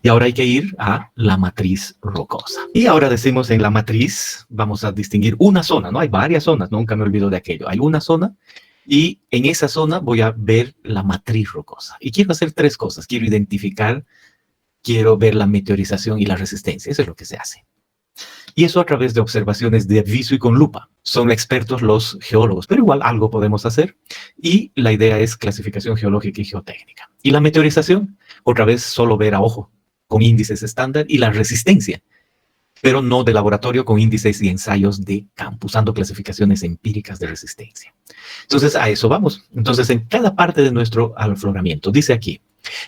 Y ahora hay que ir a la matriz rocosa. Y ahora decimos en la matriz, vamos a distinguir una zona, ¿no? Hay varias zonas, nunca me olvido de aquello. Hay una zona y en esa zona voy a ver la matriz rocosa. Y quiero hacer tres cosas. Quiero identificar, quiero ver la meteorización y la resistencia. Eso es lo que se hace. Y eso a través de observaciones de viso y con lupa. Son expertos los geólogos, pero igual algo podemos hacer. Y la idea es clasificación geológica y geotécnica. Y la meteorización, otra vez solo ver a ojo, con índices estándar, y la resistencia, pero no de laboratorio, con índices y ensayos de campo, usando clasificaciones empíricas de resistencia. Entonces, a eso vamos. Entonces, en cada parte de nuestro afloramiento, dice aquí,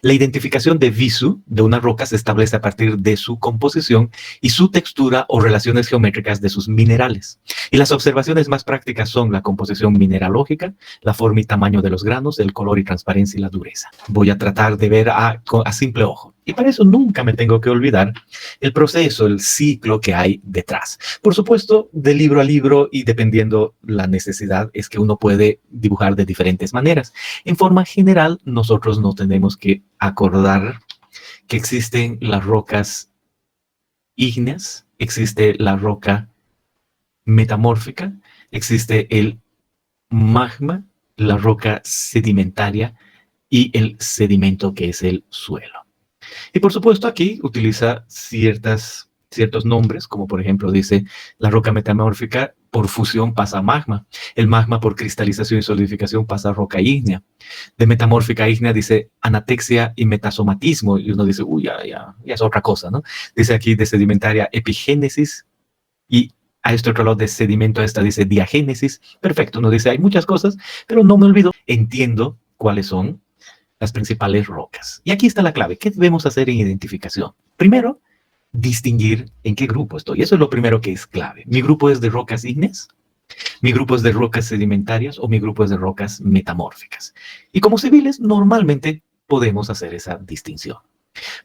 la identificación de visu de una roca se establece a partir de su composición y su textura o relaciones geométricas de sus minerales. Y las observaciones más prácticas son la composición mineralógica, la forma y tamaño de los granos, el color y transparencia y la dureza. Voy a tratar de ver a simple ojo. Y para eso nunca me tengo que olvidar el proceso, el ciclo que hay detrás. Por supuesto, de libro a libro y dependiendo la necesidad, es que uno puede dibujar de diferentes maneras. En forma general, nosotros no tenemos que acordar que existen las rocas ígneas, existe la roca metamórfica, existe el magma, la roca sedimentaria y el sedimento que es el suelo. Y por supuesto aquí utiliza ciertos nombres, como por ejemplo dice la roca metamórfica por fusión pasa a magma, el magma por cristalización y solidificación pasa a roca ígnea, de metamórfica ígnea dice anatexia y metasomatismo, y uno dice, uy, ya es otra cosa, ¿no? Dice aquí de sedimentaria epigénesis, y a este otro lado de sedimento, a esta dice diagénesis. Perfecto, uno dice, hay muchas cosas, pero no me olvido, entiendo cuáles son las principales rocas. Y aquí está la clave. ¿Qué debemos hacer en identificación? Primero, distinguir en qué grupo estoy. Eso es lo primero que es clave. ¿Mi grupo es de rocas ígneas? ¿Mi grupo es de rocas sedimentarias? ¿O mi grupo es de rocas metamórficas? Y como civiles, normalmente podemos hacer esa distinción.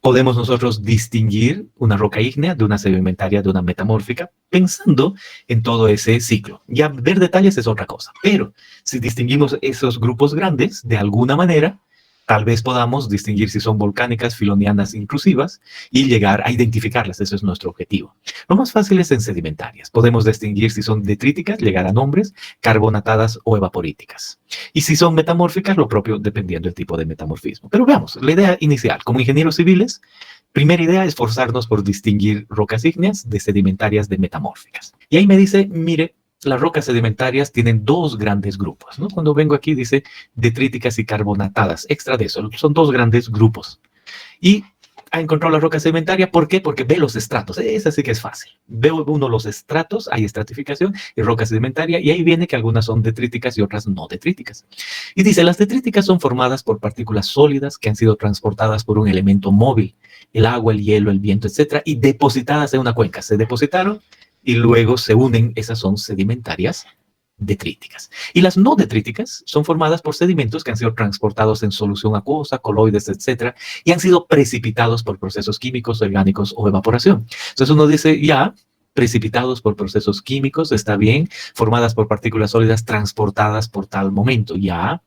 Podemos nosotros distinguir una roca ígnea de una sedimentaria, de una metamórfica, pensando en todo ese ciclo. Ya ver detalles es otra cosa. Pero si distinguimos esos grupos grandes, de alguna manera, tal vez podamos distinguir si son volcánicas, filonianas, intrusivas y llegar a identificarlas. Ese es nuestro objetivo. Lo más fácil es en sedimentarias. Podemos distinguir si son detríticas, llegar a nombres, carbonatadas o evaporíticas. Y si son metamórficas, lo propio dependiendo del tipo de metamorfismo. Pero veamos, la idea inicial. Como ingenieros civiles, primera idea es esforzarnos por distinguir rocas ígneas de sedimentarias de metamórficas. Y ahí me dice, mire, las rocas sedimentarias tienen dos grandes grupos, ¿no? Cuando vengo aquí dice detríticas y carbonatadas. Extra de eso, son dos grandes grupos. Y ha encontrado la roca sedimentaria, ¿por qué? Porque ve los estratos. Esa sí que es fácil. Veo uno los estratos, hay estratificación y roca sedimentaria, y ahí viene que algunas son detríticas y otras no detríticas. Y dice, las detríticas son formadas por partículas sólidas que han sido transportadas por un elemento móvil, el agua, el hielo, el viento, etcétera, y depositadas en una cuenca. Se depositaron y luego se unen, esas son sedimentarias detríticas. Y las no detríticas son formadas por sedimentos que han sido transportados en solución acuosa, coloides, etcétera, y han sido precipitados por procesos químicos, orgánicos o evaporación. Entonces uno dice, ya, precipitados por procesos químicos, está bien, formadas por partículas sólidas transportadas por tal momento, ya.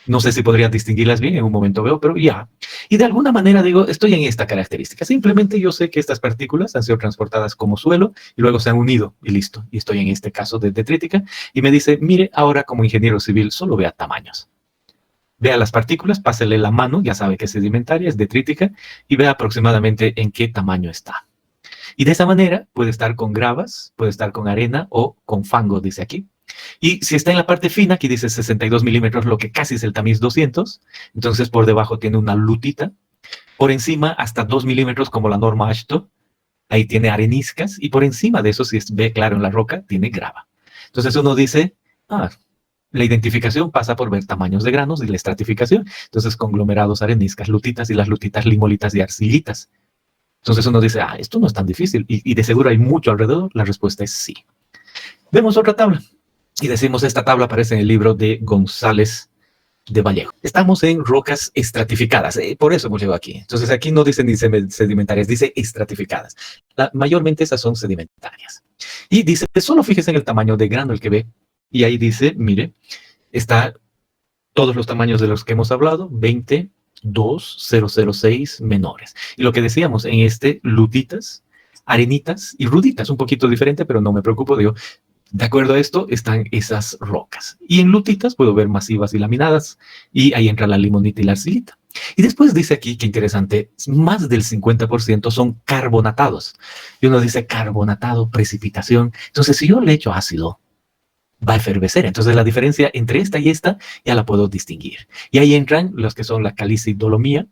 No sé si podría distinguirlas bien, en un momento veo, pero ya. Y de alguna manera digo, estoy en esta característica. Simplemente yo sé que estas partículas han sido transportadas como suelo y luego se han unido y listo. Y estoy en este caso de detrítica y me dice, mire, ahora como ingeniero civil solo vea tamaños. Vea las partículas, pásele la mano, ya sabe que es sedimentaria, es detrítica, y vea aproximadamente en qué tamaño está. Y de esa manera puede estar con gravas, puede estar con arena o con fango, dice aquí. Y si está en la parte fina, aquí dice 62 milímetros, lo que casi es el tamiz 200, entonces por debajo tiene una lutita, por encima hasta 2 milímetros como la norma AASHTO, ahí tiene areniscas, y por encima de eso, si ve claro en la roca, tiene grava. Entonces uno dice, la identificación pasa por ver tamaños de granos y la estratificación, entonces conglomerados, areniscas, lutitas y las lutitas limolitas y arcillitas. Entonces uno dice, esto no es tan difícil, y de seguro hay mucho alrededor. La respuesta es sí. Vemos otra tabla. Y decimos, esta tabla aparece en el libro de González de Vallejo. Estamos en rocas estratificadas, por eso hemos llegado aquí. Entonces aquí no dice ni sedimentarias, dice estratificadas. Mayormente esas son sedimentarias. Y dice, solo fíjese en el tamaño de grano el que ve. Y ahí dice, mire, está todos los tamaños de los que hemos hablado, 20, 0.006 menores. Y lo que decíamos en este, lutitas, arenitas y ruditas, un poquito diferente, pero no me preocupo, digo, de acuerdo a esto están esas rocas. Y en lutitas puedo ver masivas y laminadas, y ahí entra la limonita y la arcilita. Y después dice aquí, que interesante, más del 50% son carbonatados. Y uno dice carbonatado, precipitación. Entonces, si yo le echo ácido, va a efervecer. Entonces, la diferencia entre esta y esta ya la puedo distinguir. Y ahí entran los que son la caliza y dolomía,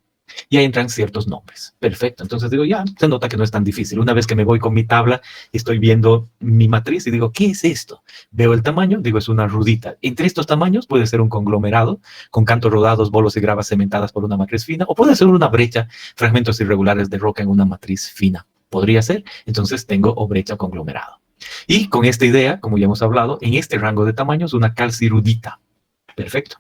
y ahí entran ciertos nombres. Perfecto. Entonces digo, ya, se nota que no es tan difícil. Una vez que me voy con mi tabla y estoy viendo mi matriz y digo, ¿qué es esto? Veo el tamaño, digo, es una rudita. Entre estos tamaños puede ser un conglomerado con cantos rodados, bolos y gravas cementadas por una matriz fina, o puede ser una brecha, fragmentos irregulares de roca en una matriz fina. Podría ser. Entonces tengo o brecha o conglomerado. Y con esta idea, como ya hemos hablado, en este rango de tamaños, una calcirudita. Perfecto.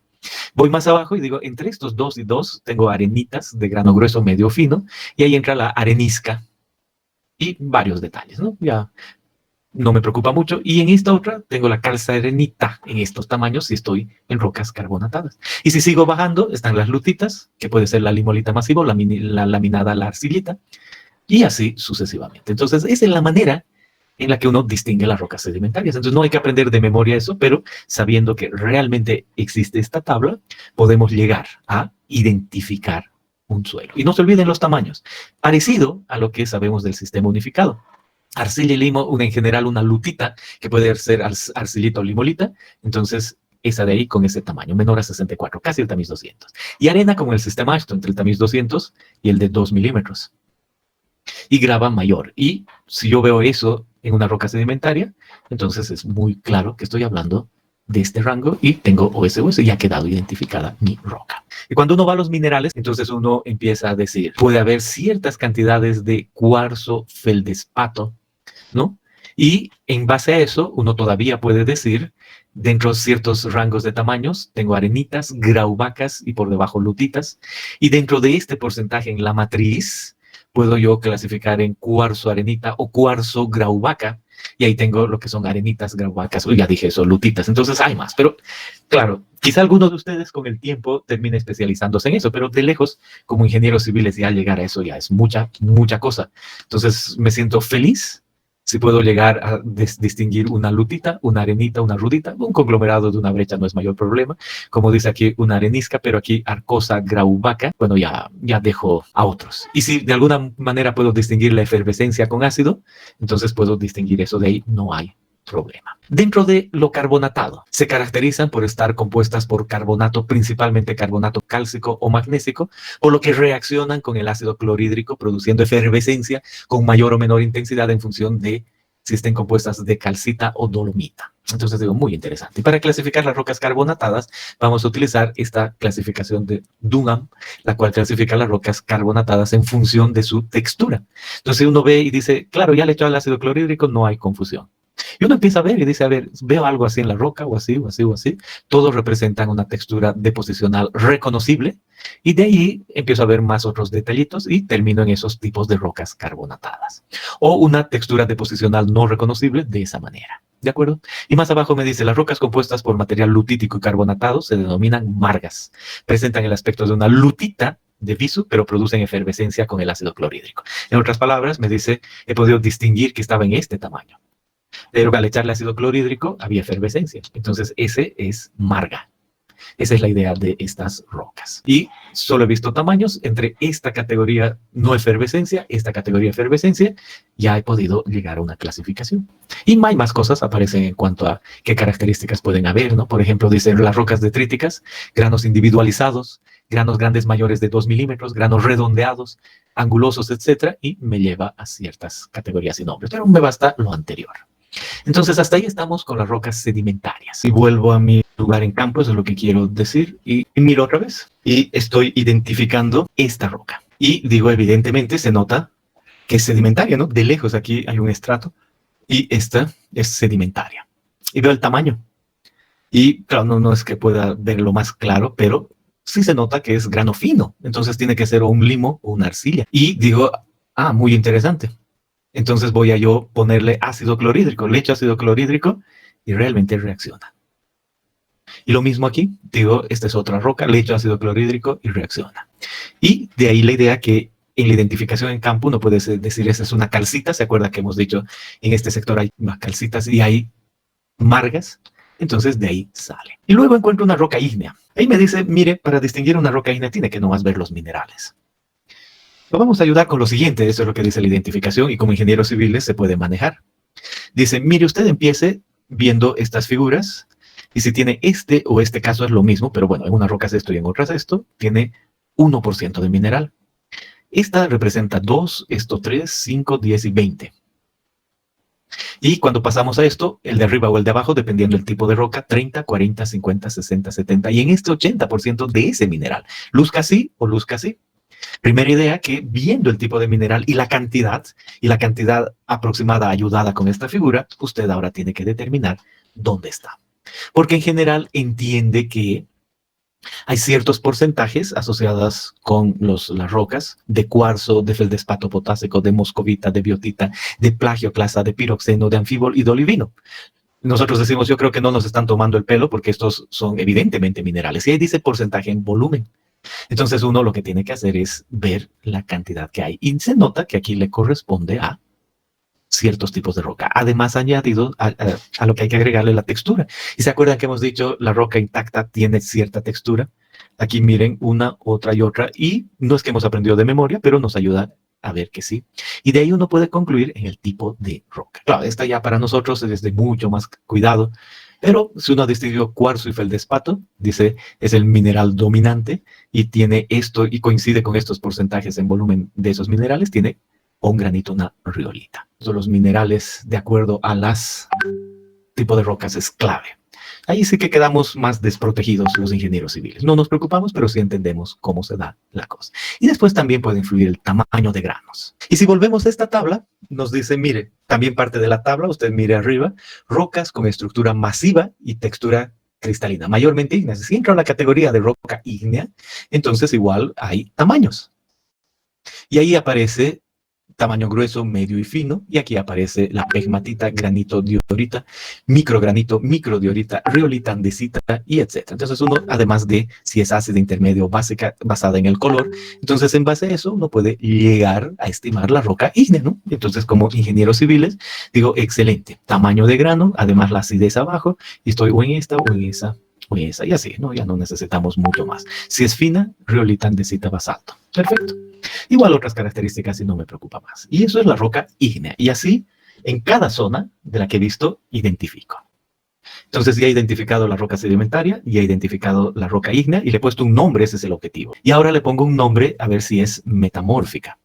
Voy más abajo y digo, entre estos 2 y 2 tengo arenitas de grano grueso medio fino, y ahí entra la arenisca y varios detalles, ¿no? Ya no me preocupa mucho. Y en esta otra tengo la calcarenita en estos tamaños si estoy en rocas carbonatadas. Y si sigo bajando, están las lutitas, que puede ser la limolita masiva, la laminada, la arcillita, y así sucesivamente. Entonces, esa es la manera en la que uno distingue las rocas sedimentarias. Entonces no hay que aprender de memoria eso, pero sabiendo que realmente existe esta tabla, podemos llegar a identificar un suelo. Y no se olviden los tamaños, parecido a lo que sabemos del sistema unificado. Arcilla y limo, en general una lutita, que puede ser arcillita o limolita, entonces esa de ahí con ese tamaño, menor a 64, casi el tamiz 200. Y arena como el sistema Ashton, entre el tamiz 200 y el de 2 milímetros. Y grava mayor. Y si yo veo eso en una roca sedimentaria, entonces es muy claro que estoy hablando de este rango y tengo OSOS y ya ha quedado identificada mi roca. Y cuando uno va a los minerales, entonces uno empieza a decir, puede haber ciertas cantidades de cuarzo feldespato, ¿no? Y en base a eso, uno todavía puede decir, dentro de ciertos rangos de tamaños, tengo arenitas, graubacas y por debajo lutitas. Y dentro de este porcentaje en la matriz, puedo yo clasificar en cuarzo arenita o cuarzo graubaca, y ahí tengo lo que son arenitas, graubacas, ya dije eso, lutitas, entonces hay más, pero claro, quizá alguno de ustedes con el tiempo termine especializándose en eso, pero de lejos, como ingenieros civiles, ya llegar a eso ya es mucha, mucha cosa. Entonces me siento feliz si puedo llegar a distinguir una lutita, una arenita, una rudita. Un conglomerado de una brecha no es mayor problema. Como dice aquí, una arenisca, pero aquí arcosa graubaca, bueno, ya dejo a otros. Y si de alguna manera puedo distinguir la efervescencia con ácido, entonces puedo distinguir eso de ahí, no hay problema. Dentro de lo carbonatado, se caracterizan por estar compuestas por carbonato, principalmente carbonato cálcico o magnésico, por lo que reaccionan con el ácido clorhídrico, produciendo efervescencia con mayor o menor intensidad en función de si estén compuestas de calcita o dolomita. Entonces digo, muy interesante. Y para clasificar las rocas carbonatadas, vamos a utilizar esta clasificación de Dunham, la cual clasifica las rocas carbonatadas en función de su textura. Entonces uno ve y dice, claro, ya le he echado el ácido clorhídrico, no hay confusión. Y uno empieza a ver y dice, a ver, veo algo así en la roca, o así, o así, o así. Todos representan una textura deposicional reconocible. Y de ahí empiezo a ver más otros detallitos y termino en esos tipos de rocas carbonatadas. O una textura deposicional no reconocible de esa manera. ¿De acuerdo? Y más abajo me dice, las rocas compuestas por material lutítico y carbonatado se denominan margas. Presentan el aspecto de una lutita de visu, pero producen efervescencia con el ácido clorhídrico. En otras palabras, me dice, he podido distinguir que estaba en este tamaño. Pero al echarle ácido clorhídrico había efervescencia. Entonces ese es marga. Esa es la idea de estas rocas. Y solo he visto tamaños entre esta categoría no efervescencia, esta categoría efervescencia, ya he podido llegar a una clasificación. Y hay más cosas aparecen en cuanto a qué características pueden haber, ¿no? Por ejemplo, dicen las rocas detríticas, granos individualizados, granos grandes mayores de 2 milímetros, granos redondeados, angulosos, etcétera, y me lleva a ciertas categorías y nombres. Pero me basta lo anterior. Entonces, hasta ahí estamos con las rocas sedimentarias. Y vuelvo a mi lugar en campo, eso es lo que quiero decir, y miro otra vez. Y estoy identificando esta roca. Y digo, evidentemente, se nota que es sedimentaria, ¿no? De lejos aquí hay un estrato y esta es sedimentaria. Y veo el tamaño. Y claro, no es que pueda verlo más claro, pero sí se nota que es grano fino. Entonces tiene que ser o un limo o una arcilla. Y digo, muy interesante. Entonces voy a yo ponerle ácido clorhídrico, le echo ácido clorhídrico y realmente reacciona. Y lo mismo aquí, digo, esta es otra roca, le echo ácido clorhídrico y reacciona. Y de ahí la idea que en la identificación en campo uno puede decir, esta es una calcita, ¿se acuerda que hemos dicho en este sector hay más calcitas y hay margas? Entonces de ahí sale. Y luego encuentro una roca ígnea. Ahí me dice, mire, para distinguir una roca ígnea tiene que nomás ver los minerales. Lo vamos a ayudar con lo siguiente, eso es lo que dice la identificación y como ingenieros civiles se puede manejar. Dice, mire, usted empiece viendo estas figuras y si tiene este o este caso es lo mismo, pero bueno, en unas rocas esto y en otras esto, tiene 1% de mineral. Esta representa 2, esto 3, 5, 10 y 20. Y cuando pasamos a esto, el de arriba o el de abajo, dependiendo del tipo de roca, 30, 40, 50, 60, 70. Y en este 80% de ese mineral. Luzca así o luzca así. Primera idea que viendo el tipo de mineral y la cantidad aproximada ayudada con esta figura, usted ahora tiene que determinar dónde está. Porque en general entiende que hay ciertos porcentajes asociados con las rocas de cuarzo, de feldespato potásico, de moscovita, de biotita, de plagioclasa, de piroxeno, de anfíbol y de olivino. Nosotros decimos, yo creo que no nos están tomando el pelo porque estos son evidentemente minerales. Y ahí dice porcentaje en volumen. Entonces uno lo que tiene que hacer es ver la cantidad que hay. Y se nota que aquí le corresponde a ciertos tipos de roca. Además, añadido a lo que hay que agregarle la textura. Y se acuerdan que hemos dicho, la roca intacta tiene cierta textura. Aquí miren una, otra y otra. Y no es que hemos aprendido de memoria, pero nos ayuda a ver que sí. Y de ahí uno puede concluir en el tipo de roca. Claro, esta ya para nosotros es de mucho más cuidado. Pero si uno distinguió cuarzo y feldespato, dice, es el mineral dominante y tiene esto y coincide con estos porcentajes en volumen de esos minerales, tiene un granito, una riolita. Los minerales, de acuerdo a las tipos de rocas, es clave. Ahí sí que quedamos más desprotegidos los ingenieros civiles. No nos preocupamos, pero sí entendemos cómo se da la cosa. Y después también puede influir el tamaño de granos. Y si volvemos a esta tabla, nos dice, mire, también parte de la tabla, usted mire arriba, rocas con estructura masiva y textura cristalina, mayormente ígneas. Si entra en la categoría de roca ígnea, entonces igual hay tamaños. Y ahí aparece tamaño grueso, medio y fino, y aquí aparece la pegmatita, granito, diorita, microgranito, microdiorita, riolita, andesita, y etc. Entonces uno, además de si es ácida, intermedio, básica, basada en el color, entonces en base a eso uno puede llegar a estimar la roca ígnea, ¿no? Entonces como ingenieros civiles, digo, excelente, tamaño de grano, además la acidez abajo, y estoy o en esta o en esa, o en esa, y así, ¿no? Ya no necesitamos mucho más. Si es fina, riolita, andesita, basalto. Perfecto. Igual otras características y no me preocupa más. Y eso es la roca ígnea. Y así, en cada zona de la que he visto, identifico. Entonces ya he identificado la roca sedimentaria, ya he identificado la roca ígnea y le he puesto un nombre, ese es el objetivo. Y ahora le pongo un nombre a ver si es metamórfica.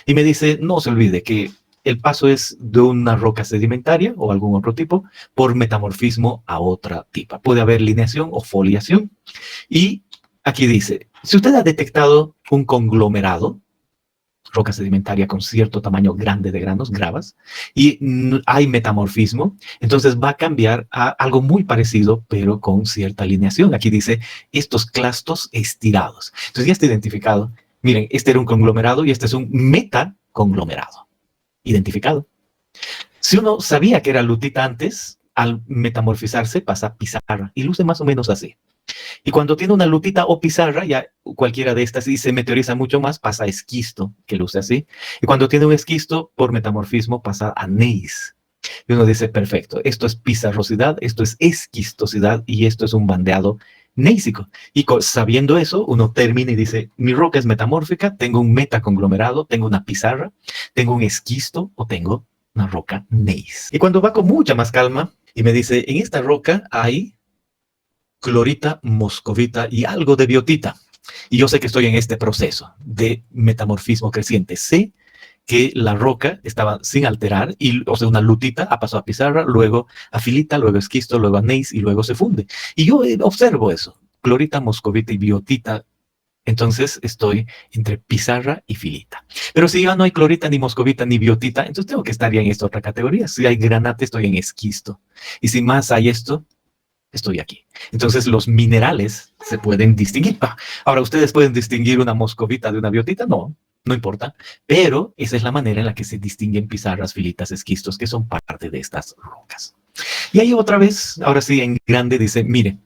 Y me dice, no se olvide que el paso es de una roca sedimentaria o algún otro tipo por metamorfismo a otra tipo. Puede haber lineación o foliación. Y aquí dice, si usted ha detectado un conglomerado, roca sedimentaria con cierto tamaño grande de granos, gravas, y hay metamorfismo, entonces va a cambiar a algo muy parecido, pero con cierta alineación. Aquí dice, estos clastos estirados. Entonces ya está identificado. Miren, este era un conglomerado y este es un metaconglomerado. Identificado. Si uno sabía que era lutita antes, al metamorfizarse pasa a pizarra y luce más o menos así. Y cuando tiene una lutita o pizarra, ya cualquiera de estas, y se meteoriza mucho más, pasa a esquisto, que luce así. Y cuando tiene un esquisto, por metamorfismo, pasa a gneiss. Y uno dice, perfecto, esto es pizarrosidad, esto es esquistosidad, y esto es un bandeado gneísico. Y sabiendo eso, uno termina y dice, mi roca es metamórfica, tengo un metaconglomerado, tengo una pizarra, tengo un esquisto, o tengo una roca gneiss. Y cuando va con mucha más calma, y me dice, en esta roca hay clorita, moscovita y algo de biotita. Y yo sé que estoy en este proceso de metamorfismo creciente. Sé que la roca estaba sin alterar, y, o sea, una lutita ha pasado a pizarra, luego a filita, luego a esquisto, luego a gneiss y luego se funde. Y yo observo eso, clorita, moscovita y biotita. Entonces estoy entre pizarra y filita. Pero si ya no hay clorita, ni moscovita, ni biotita, entonces tengo que estar ya en esta otra categoría. Si hay granate, estoy en esquisto. Y si más hay esto, estoy aquí. Entonces los minerales se pueden distinguir. Ahora, ¿ustedes pueden distinguir una moscovita de una biotita? No, no importa. Pero esa es la manera en la que se distinguen pizarras, filitas, esquistos, que son parte de estas rocas. Y ahí otra vez, ahora sí, en grande dice, mire,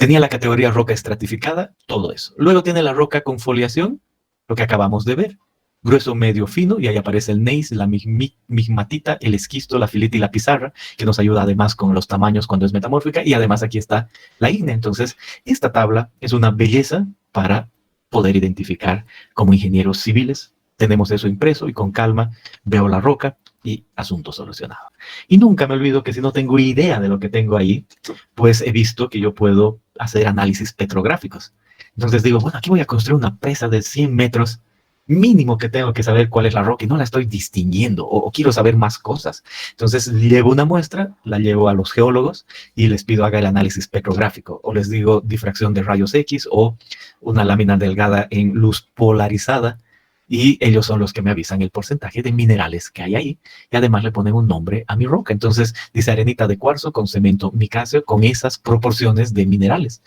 Tenía la categoría roca estratificada, todo eso. Luego tiene la roca con foliación, lo que acabamos de ver. Grueso, medio, fino, y ahí aparece el gneiss, la migmatita, el esquisto, la filita y la pizarra, que nos ayuda además con los tamaños cuando es metamórfica, y además aquí está la ígnea. Entonces, esta tabla es una belleza para poder identificar como ingenieros civiles. Tenemos eso impreso y con calma veo la roca y asunto solucionado. Y nunca me olvido que si no tengo idea de lo que tengo ahí, pues he visto que yo puedo hacer análisis petrográficos. Entonces digo, bueno, aquí voy a construir una presa de 100 metros, mínimo que tengo que saber cuál es la roca y no la estoy distinguiendo o quiero saber más cosas. Entonces llevo una muestra, la llevo a los geólogos y les pido haga el análisis petrográfico o les digo difracción de rayos X o una lámina delgada en luz polarizada y ellos son los que me avisan el porcentaje de minerales que hay ahí y además le ponen un nombre a mi roca. Entonces dice arenita de cuarzo con cemento micáceo con esas proporciones de minerales,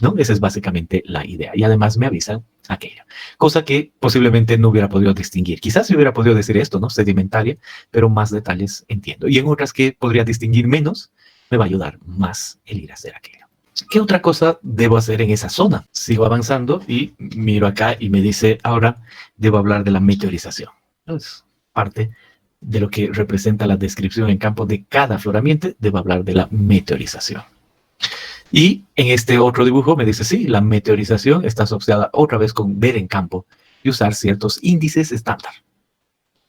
¿no? Esa es básicamente la idea y además me avisan aquello, cosa que posiblemente no hubiera podido distinguir. Quizás se hubiera podido decir esto, ¿no? Sedimentaria, pero más detalles entiendo. Y en otras que podría distinguir menos, me va a ayudar más el ir a hacer aquello. ¿Qué otra cosa debo hacer en esa zona? Sigo avanzando y miro acá y me dice, ahora debo hablar de la meteorización. Es parte de lo que representa la descripción en campo de cada afloramiento, debo hablar de la meteorización. Y en este otro dibujo me dice, sí, la meteorización está asociada otra vez con ver en campo y usar ciertos índices estándar.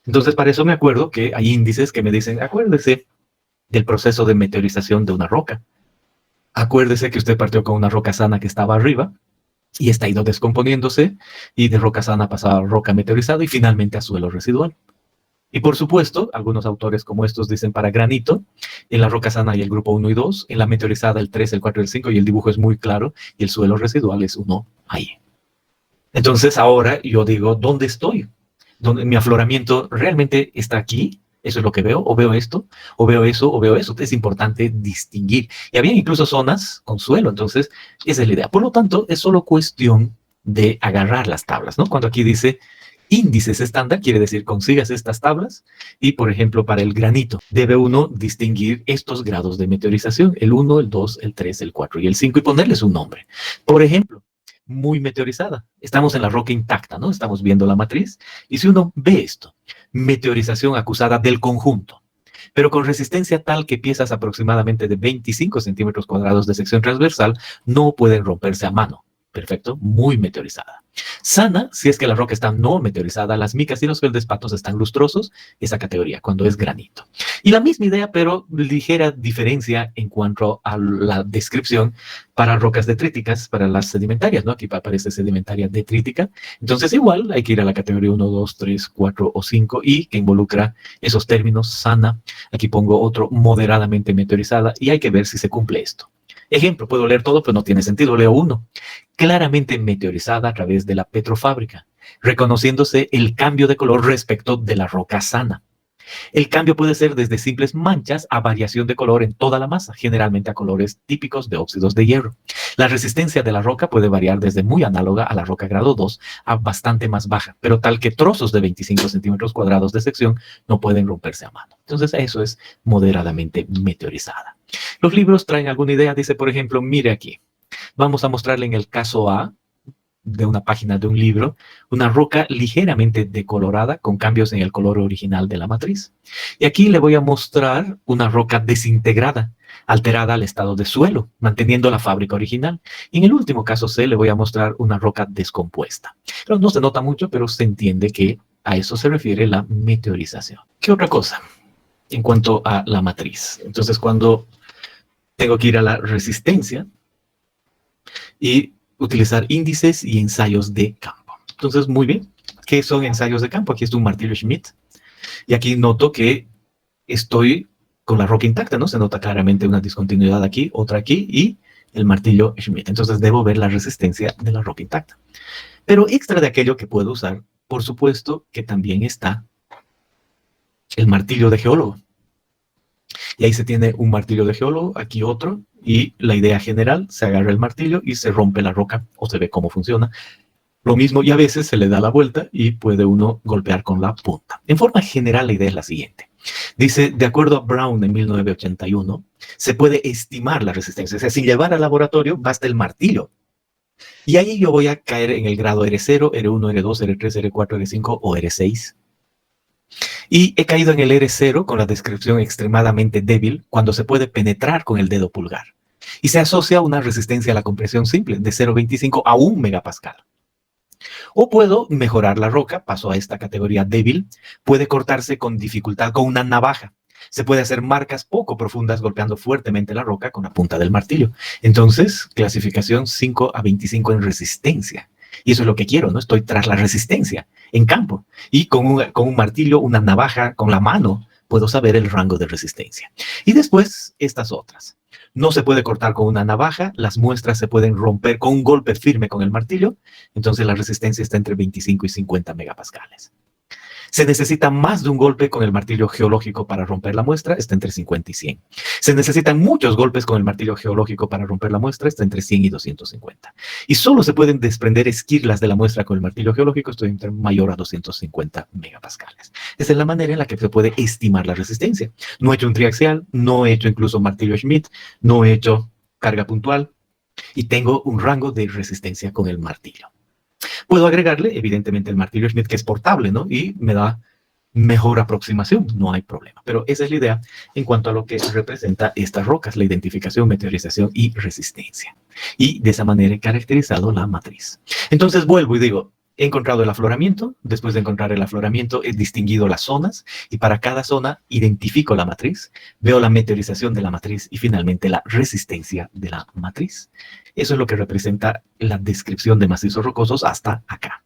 Entonces, para eso me acuerdo que hay índices que me dicen, acuérdese del proceso de meteorización de una roca. Acuérdese que usted partió con una roca sana que estaba arriba y está ido descomponiéndose y de roca sana pasaba a roca meteorizada y finalmente a suelo residual. Y por supuesto, algunos autores como estos dicen para granito, en la roca sana hay el grupo 1 y 2, en la meteorizada el 3, el 4 y el 5, y el dibujo es muy claro, y el suelo residual es 1 ahí. Entonces ahora yo digo, ¿dónde estoy? ¿Dónde mi afloramiento realmente está aquí? ¿Eso es lo que veo? ¿O veo esto? ¿O veo eso? ¿O veo eso? Es importante distinguir. Y había incluso zonas con suelo, entonces esa es la idea. Por lo tanto, es solo cuestión de agarrar las tablas, ¿no? Cuando aquí dice índices estándar, quiere decir consigas estas tablas y, por ejemplo, para el granito, debe uno distinguir estos grados de meteorización, el 1, el 2, el 3, el 4 y el 5 y ponerles un nombre. Por ejemplo, muy meteorizada. Estamos en la roca intacta, ¿no? Estamos viendo la matriz y si uno ve esto, meteorización acusada del conjunto, pero con resistencia tal que piezas aproximadamente de 25 centímetros cuadrados de sección transversal no pueden romperse a mano. Perfecto, muy meteorizada. Sana, si es que la roca está no meteorizada, las micas y los feldespatos están lustrosos, esa categoría, cuando es granito. Y la misma idea, pero ligera diferencia en cuanto a la descripción para rocas detríticas, para las sedimentarias, ¿no? Aquí aparece sedimentaria detrítica. Entonces igual hay que ir a la categoría 1, 2, 3, 4 o 5 y que involucra esos términos, sana. Aquí pongo otro moderadamente meteorizada y hay que ver si se cumple esto. Ejemplo, puedo leer todo, pero no tiene sentido. Leo uno. Claramente meteorizada a través de la petrofábrica, reconociéndose el cambio de color respecto de la roca sana. El cambio puede ser desde simples manchas a variación de color en toda la masa, generalmente a colores típicos de óxidos de hierro. La resistencia de la roca puede variar desde muy análoga a la roca grado 2 a bastante más baja, pero tal que trozos de 25 centímetros cuadrados de sección no pueden romperse a mano. Entonces eso es moderadamente meteorizada. Los libros traen alguna idea, dice por ejemplo, mire aquí, vamos a mostrarle en el caso A, de una página de un libro, una roca ligeramente decolorada con cambios en el color original de la matriz. Y aquí le voy a mostrar una roca desintegrada, alterada al estado de suelo, manteniendo la fábrica original. Y en el último caso C le voy a mostrar una roca descompuesta. Pero no se nota mucho, pero se entiende que a eso se refiere la meteorización. ¿Qué otra cosa? En cuanto a la matriz. Entonces, cuando tengo que ir a la resistencia y utilizar índices y ensayos de campo. Entonces, muy bien. ¿Qué son ensayos de campo? Aquí está un martillo Schmidt. Y aquí noto que estoy con la roca intacta, ¿no? Se nota claramente una discontinuidad aquí, otra aquí y el martillo Schmidt. Entonces, debo ver la resistencia de la roca intacta. Pero extra de aquello que puedo usar, por supuesto que también está el martillo de geólogo. Y ahí se tiene un martillo de geólogo, aquí otro, y la idea general, se agarra el martillo y se rompe la roca, o se ve cómo funciona. Lo mismo, y a veces se le da la vuelta y puede uno golpear con la punta. En forma general, la idea es la siguiente. Dice, de acuerdo a Brown en 1981, se puede estimar la resistencia. O sea, sin llevar al laboratorio, basta el martillo. Y ahí yo voy a caer en el grado R0, R1, R2, R3, R4, R5 o R6. Y he caído en el R0 con la descripción extremadamente débil cuando se puede penetrar con el dedo pulgar. Y se asocia a una resistencia a la compresión simple de 0,25 a 1 megapascal. O puedo mejorar la roca, paso a esta categoría débil, puede cortarse con dificultad con una navaja. Se puede hacer marcas poco profundas golpeando fuertemente la roca con la punta del martillo. Entonces, clasificación 5 a 25 en resistencia. Y eso es lo que quiero, ¿no? Estoy tras la resistencia en campo. Y con un martillo, una navaja, con la mano, puedo saber el rango de resistencia. Y después, estas otras. No se puede cortar con una navaja, las muestras se pueden romper con un golpe firme con el martillo, entonces la resistencia está entre 25 y 50 megapascales. Se necesita más de un golpe con el martillo geológico para romper la muestra, está entre 50 y 100. Se necesitan muchos golpes con el martillo geológico para romper la muestra, está entre 100 y 250. Y solo se pueden desprender esquirlas de la muestra con el martillo geológico, esto entre mayor a 250 megapascales. Esa es la manera en la que se puede estimar la resistencia. No he hecho un triaxial, no he hecho incluso martillo Schmidt, no he hecho carga puntual y tengo un rango de resistencia con el martillo. Puedo agregarle, evidentemente, el martillo Schmidt, que es portable, ¿no? Y me da mejor aproximación, no hay problema. Pero esa es la idea en cuanto a lo que representa estas rocas, la identificación, meteorización y resistencia. Y de esa manera he caracterizado la matriz. Entonces vuelvo y digo, he encontrado el afloramiento, después de encontrar el afloramiento he distinguido las zonas y para cada zona identifico la matriz, veo la meteorización de la matriz y finalmente la resistencia de la matriz. Eso es lo que representa la descripción de macizos rocosos hasta acá.